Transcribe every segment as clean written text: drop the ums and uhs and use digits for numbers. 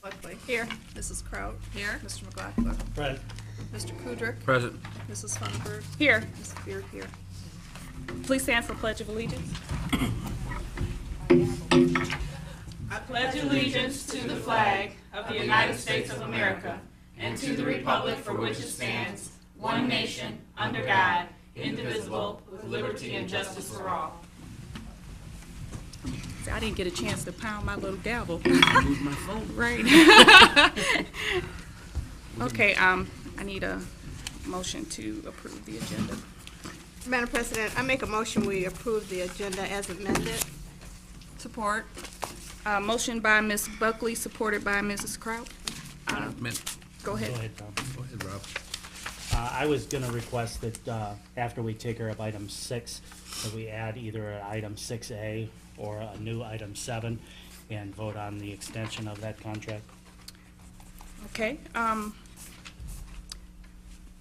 Buckley. Here. Mrs. Kraut. Here. Mr. McLaughlin. Present. Mr. Kudrick. Present. Mrs. Funderburg. Here. Mrs. Beard here. Please stand for Pledge of Allegiance. I pledge allegiance to the flag of the United States of America and to the republic for which it stands, one nation, under God, indivisible, with liberty and justice for all. See, I didn't get a chance to pound my little gavel. Move my phone. Right. Okay, I need a motion to approve the agenda. Madam President, I make a motion we approve the agenda as amended. Support. Motion by Ms. Buckley, supported by Mrs. Kraut. Go ahead. Go ahead, Tom. Go ahead, Rob. I was gonna request that, after we take care of item 6, that we add either an item 6A or a new item 7 and vote on the extension of that contract. Okay,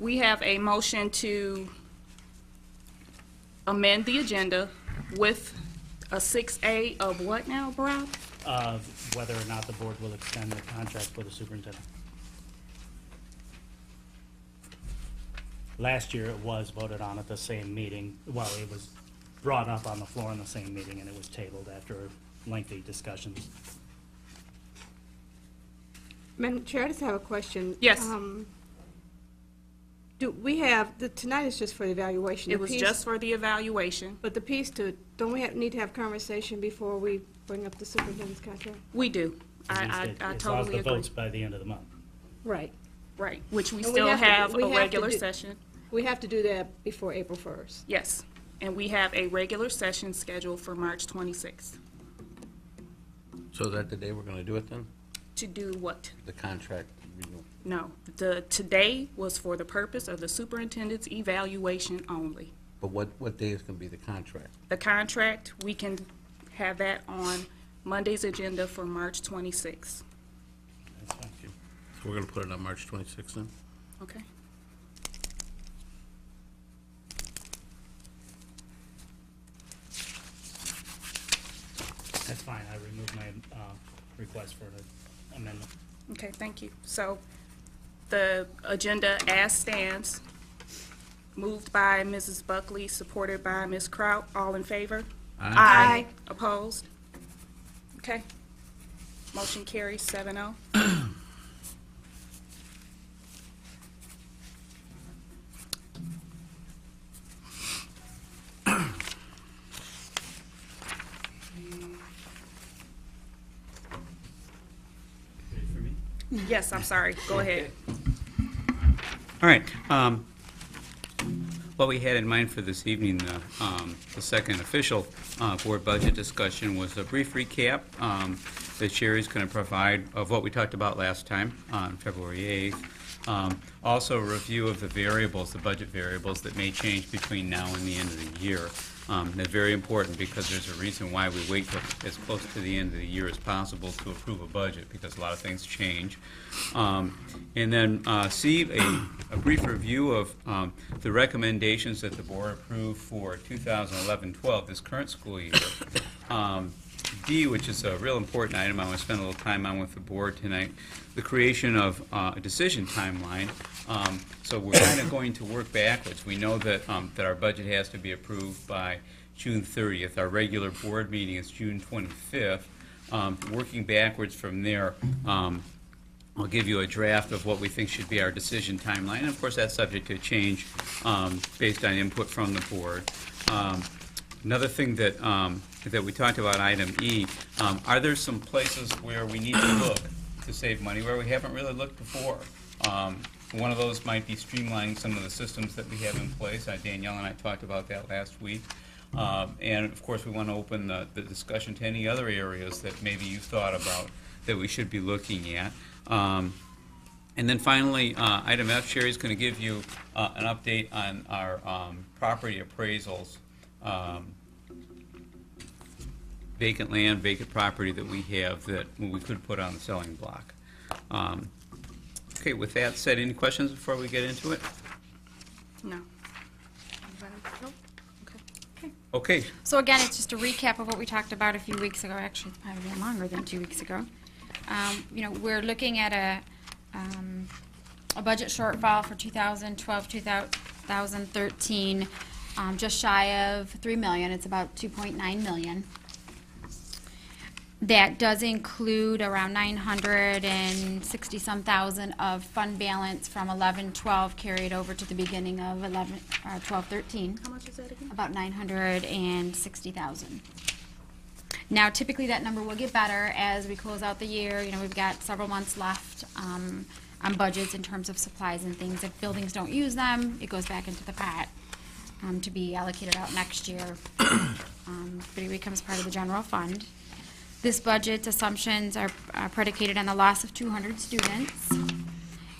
we have a motion to amend the agenda with a 6A of what now, Rob? Of whether or not the board will extend the contract for the superintendent. Last year, it was voted on at the same meeting. Well, it was brought up on the floor in the same meeting, and it was tabled after lengthy discussions. Madam Chair, I just have a question. Yes. Do we have, tonight is just for the evaluation. It The was piece- just for the evaluation. But the piece to, don't we need to have conversation before we bring up the superintendent's contract? We do. As I long as totally the agree. vote's by the end of the month. Right. Right, which we And we still have to- have we a have to regular do- session. We have to do that before April 1st. Yes, and we have a regular session scheduled for March 26th. So is that the day we're gonna do it then? To do what? The contract renewal? No, today was for the purpose of the superintendent's evaluation only. But what day is gonna be the contract? The contract, we can have that on Monday's agenda for March 26th. That's fine. So we're gonna put it on March 26th then? Okay? That's fine. I removed my request for the amendment. Okay, thank you. So the agenda as stands, moved by Mrs. Buckley, supported by Ms. Kraut. All in favor? Aye. Opposed? Okay. Motion carries 7-0. Ready for me? Yes, I'm sorry. Go ahead. All right. What we had in mind for this evening, the second official board budget discussion, was a brief recap that Sherry's going to provide of what we talked about last time on February 8th. Also, a review of the variables, the budget variables that may change between now and the end of the year. That's very important because there's a reason why we wait till as close to the end of the year as possible to approve a budget, because a lot of things change. And then C, a brief review of the recommendations that the board approved for 2011-12, this current school year. D, which is a real important item I want to spend a little time on with the board tonight, the creation of a decision timeline. So we're kind of going to work backwards. We know that that our budget has to be approved by June 30th. Our regular board meeting is June 25th. Working backwards from there, I'll give you a draft of what we think should be our decision timeline. And of course, that's subject to change based on input from the board. Another thing that that we talked about, item E, are there some places where we need to look to save money where we haven't really looked before? One of those might be streamlining some of the systems that we have in place. Danielle and I talked about that last week. And of course, we want to open the discussion to any other areas that maybe you thought about that we should be looking at. And then finally, item F, Sherry's going to give you an update on our property appraisals, vacant land, vacant property that we have that we could put on the selling block. Okay, with that said, any questions before we get into it? No. Nope. Okay. So again, it's just a recap of what we talked about a few weeks ago. Actually, it's probably been longer than 2 weeks ago. we're looking at a budget shortfall for 2012, 2013, just shy of $3 million. It's about $2.9 million. That does include around 960-some thousand of fund balance from 11-12 carried over to the beginning of 12-13. How much is that again? About 960,000. Now, typically that number will get better as we close out the year. We've got several months left on budgets in terms of supplies and things. If buildings don't use them, it goes back into the pot to be allocated out next year. But it becomes part of the general fund. This budget's assumptions are predicated on the loss of 200 students.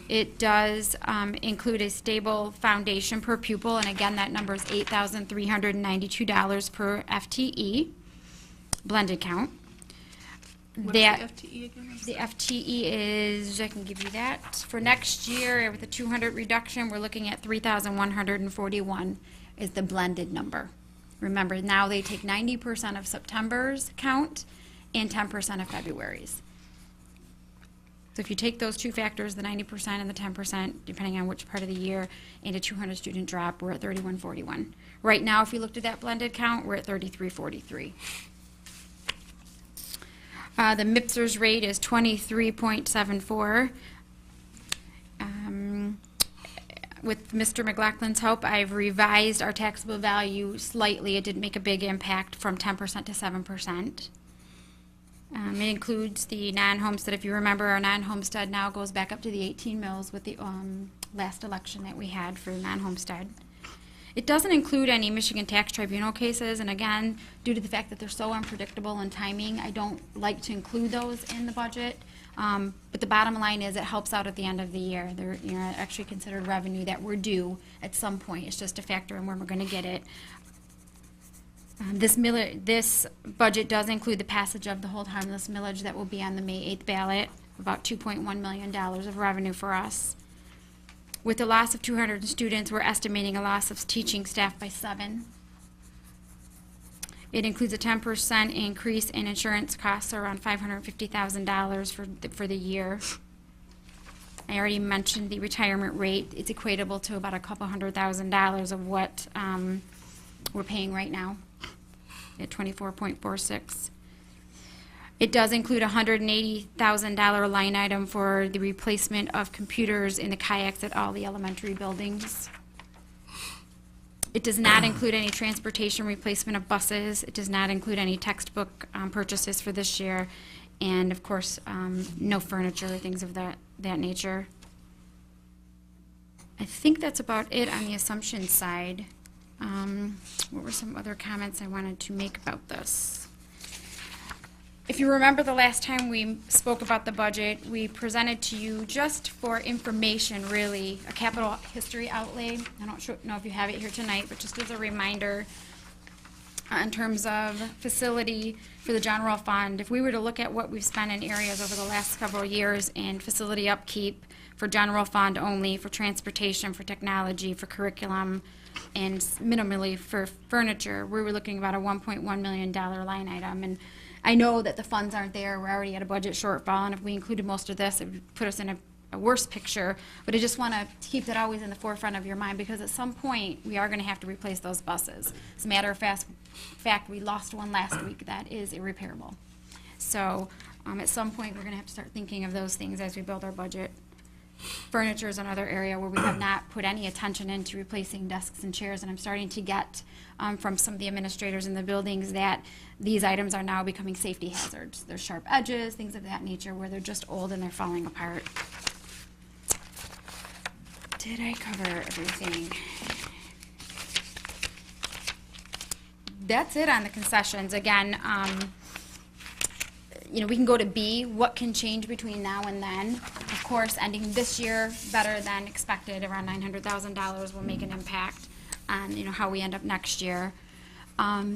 It does include a stable foundation per pupil, and again, that number is $8,392 per FTE, blended count. What is the FTE again? I'm The sorry. FTE is, I can give you that. For next year, with a 200 reduction, we're looking at 3,141 is the blended number. Remember, now they take 90% of September's count and 10% of February's. So if you take those two factors, the 90% and the 10%, depending on which part of the year, and a 200 student drop, we're at 3141. Right now, if you looked at that blended count, we're at 3343. The MIPSR's rate is 23.74. With Mr. McLaughlin's help, I've revised our taxable value slightly. It didn't make a big impact from 10% to 7%. It includes the non-homestead. If you remember, our non-homestead now goes back up to the 18 mills with the last election that we had for non-homestead. It doesn't include any Michigan Tax Tribunal cases, and again, due to the fact that they're so unpredictable in timing, I don't like to include those in the budget. But the bottom line is it helps out at the end of the year. They're actually considered revenue that we're due at some point. It's just a factor in when we're going to get it. This budget does include the passage of the hold harmless millage that will be on the May 8th ballot, about $2.1 million of revenue for us. With the loss of 200 students, we're estimating a loss of teaching staff by 7. It includes a 10% increase in insurance costs, around $550,000 for the year. I already mentioned the retirement rate. It's equatable to about a couple $100,000 of what we're paying right now at 24.46. It does include a $180,000 line item for the replacement of computers in the kayaks at all the elementary buildings. It does not include any transportation replacement of buses. It does not include any textbook purchases for this year. And of course, no furniture, things of that nature. I think that's about it on the assumption side. What were some other comments I wanted to make about this? If you remember the last time we spoke about the budget, we presented to you just for information, really, a capital history outlay. I don't know if you have it here tonight, but just as a reminder, in terms of facility for the general fund, if we were to look at what we've spent in areas over the last several years in facility upkeep for general fund only, for transportation, for technology, for curriculum, and minimally for furniture, we were looking about a $1.1 million line item. And I know that the funds aren't there. We're already at a budget shortfall, and if we included most of this, it would put us in a worse picture. But I just want to keep that always in the forefront of your mind, because at some point, we are going to have to replace those buses. As a matter of fact, we lost one last week that is irreparable. So at some point, we're going to have to start thinking of those things as we build our budget. Furniture is another area where we have not put any attention into replacing desks and chairs, and I'm starting to get from some of the administrators in the buildings that these items are now becoming safety hazards. There's sharp edges, things of that nature, where they're just old and they're falling apart. Did I cover everything? That's it on the concessions. Again, we can go to B, what can change between now and then. Of course, ending this year better than expected, around $900,000 will make an impact on how we end up next year.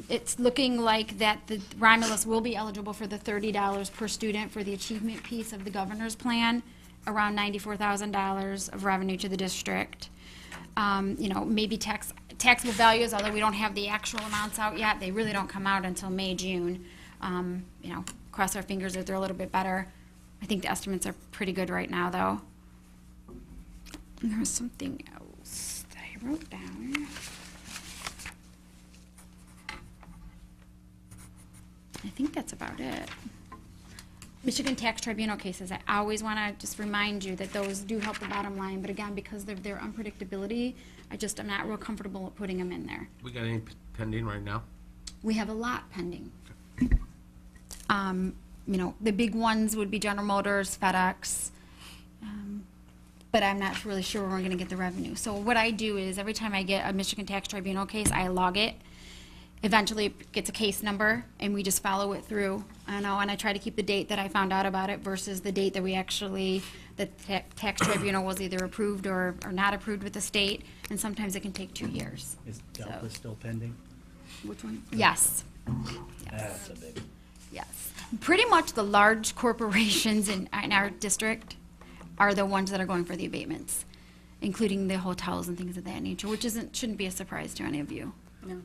It's looking like that the Romulus will be eligible for the $30 per student for the achievement piece of the governor's plan, around $94,000 of revenue to the district. Maybe taxable values, although we don't have the actual amounts out yet, they really don't come out until May, June. Cross our fingers that they're a little bit better. I think the estimates are pretty good right now, though. And there was something else that I wrote down. I think that's about it. Michigan Tax Tribunal cases, I always want to just remind you that those do help the bottom line, but again, because of their unpredictability, I'm not real comfortable with putting them in there. We got any pending right now? We have a lot pending. The big ones would be General Motors, FedEx, but I'm not really sure where we're going to get the revenue. So what I do is every time I get a Michigan Tax Tribunal case, I log it. Eventually, it gets a case number, and we just follow it through. And I try to keep the date that I found out about it versus the date that the tax tribunal was either approved or not approved with the state, and sometimes it can take 2 years. Is Delta still pending? Which one? Yes. That's a big, Yes. Pretty much the large corporations in our district are the ones that are going for the abatements, including the hotels and things of that nature, which shouldn't be a surprise to any of you. No.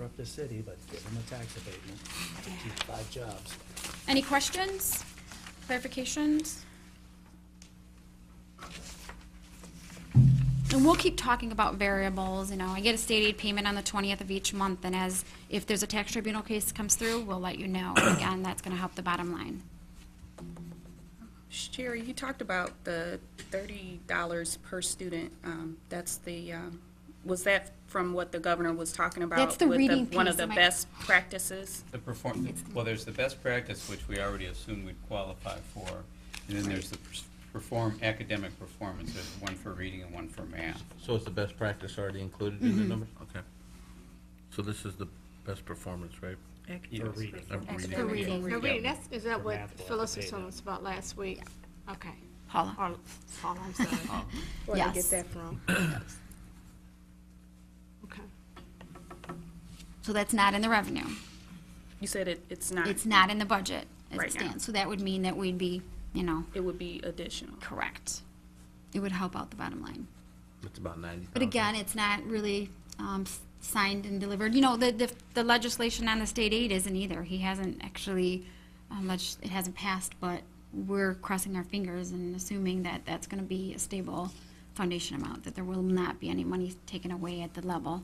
bankrupt the city, but give them a tax abatement, keep 5 jobs. Any questions? Clarifications? And we'll keep talking about variables, I get a state aid payment on the 20th of each month, and if there's a tax tribunal case comes through, we'll let you know. Again, that's gonna help the bottom line. Sherry, you talked about the $30 per student. That's the, was that from what the governor was talking about? That's the with reading one piece. of the best practices? Well, there's the best practice, which we already assumed we'd qualify for, and then there's the academic performance, there's one for reading and one for math. So is the best practice already included in the numbers? Okay. So this is the best performance, right? For reading. For reading. No, wait, is that For what math, we'll Phyllis have was to pay telling them. us about last week? Okay. Paula? Paula, I'm sorry. Where did I get Yes. that from? Okay. So that's not in the revenue. You said it's not. It's not in the budget as Right it now. stands. So that would mean that we'd be, It would be additional. correct. It would help out the bottom line. It's about 90,000. But again, it's not really signed and delivered. The legislation on the state aid isn't either. He hasn't actually, it hasn't passed, but we're crossing our fingers and assuming that that's going to be a stable foundation amount, that there will not be any money taken away at the level.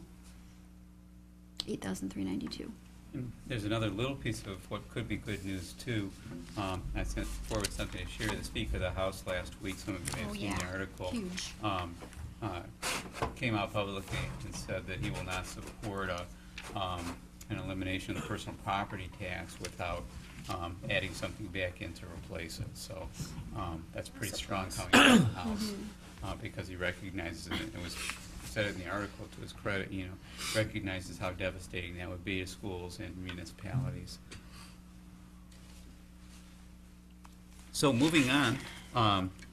$8,392. And there's another little piece of what could be good news, too. I sent forward something to Sherry, the Speaker of the House last week, some of you may have seen the article. Huge. Came out publicly and said that he will not support an elimination of the personal property tax without adding something back in to replace it. So that's pretty strong coming out of the House, because he recognizes, and it was said in the article to his credit, recognizes how devastating that would be to schools and municipalities. So moving on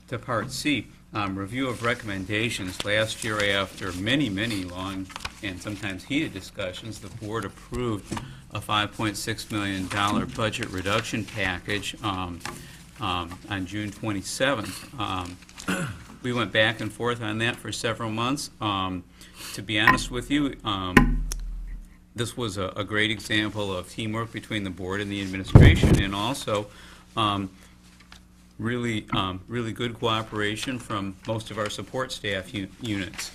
to Part C, review of recommendations. Last year, after many, many long and sometimes heated discussions, the board approved a $5.6 million budget reduction package on June 27th. We went back and forth on that for several months. To be honest with you, this was a great example of teamwork between the board and the administration, and also really good cooperation from most of our support staff units.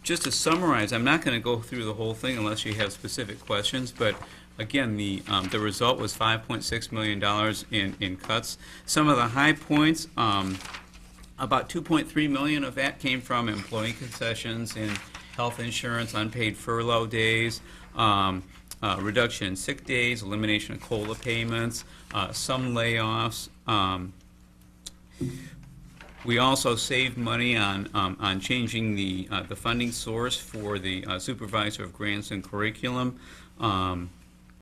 Just to summarize, I'm not going to go through the whole thing unless you have specific questions, but again, the result was $5.6 million in cuts. Some of the high points, about $2.3 million of that came from employee concessions in health insurance, unpaid furlough days, reduction in sick days, elimination of COLA payments, some layoffs. We also saved money on changing the funding source for the supervisor of grants and curriculum.